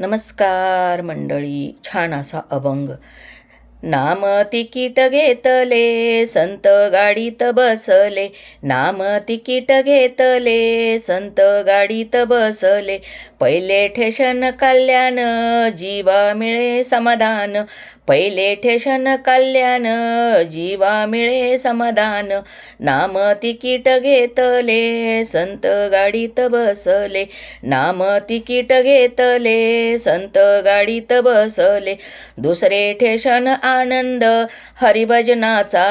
नमस्कार मंडळी. छान असा अभंग. नाम तिकीट घेतले संत गाडीत बसले, नाम तिकीट घेतले संत गाडीत बसले, पहिले ठेशन कल्याण जीवा मिळे समाधान, पहिले ठेशन कल्याण जीवा मिळे समाधान, नाम तिकीट घेतले संत गाडीत बसले, नाम तिकीट घेतले संत गाडीत बसले, दुसरे ठेशन आनंद हरिभजनाचा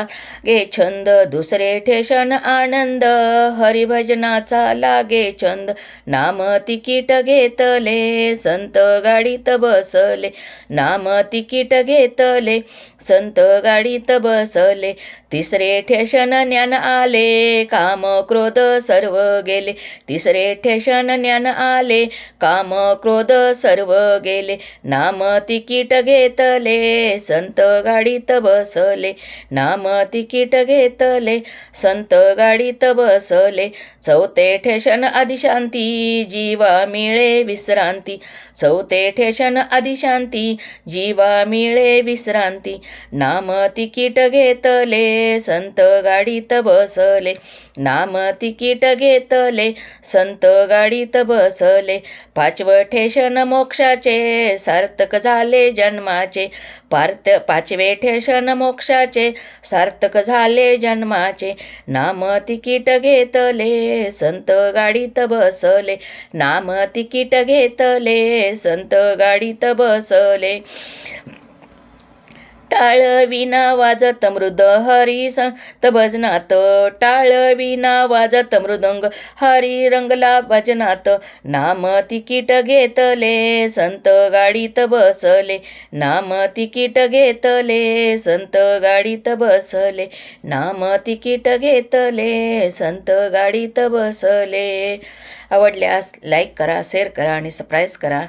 गे छंद, दुसरे ठेशन आनंद हरिभजनाचा लागे छंद, नाम तिकीट घेतले संत गाडीत बसले, नाम तिकीट घेतले संत गाडीत बसले, तिसरे ठेशन ज्ञान आले काम क्रोध सर्व गेले, तिसरे ठेशन ज्ञान आले काम क्रोध सर्व गेले, नाम तिकीट घेतले संत गाडीत बसले, नाम तिकीट घेतले संत गाडीत बसले, चौथे ठेशन आदिशांती जीवा मिळे विश्रांती, चौथे ठेशन आदिशांती जीवा मिळे विश्रांती, नाम तिकीट घेतले संत गाडीत बसले, नाम तिकीट घेतले संत गाडीत बसले, पाचवं ठेशन मोक्षाचे सार्थक झाले जन्माचे, पाचवे ठेशन मोक्षाचे सार्थक झाले जन्माचे, नाम तिकीट घेतले संत गाडीत बसले, नाम तिकीट घेतले संत गाडीत बसले, टाळ विना वाजत मृद हरी संत भजनात, टाळ विना वाजत मृदंग हरी रंगला भजनात, नाम तिकीट घेतले संत गाडीत बसले, नाम तिकीट घेतले संत गाडीत बसले, नाम तिकीट घेतले संत गाडीत बसले. आवडल्यास लाईक करा, शेअर करा आणि सबस्क्राईब करा.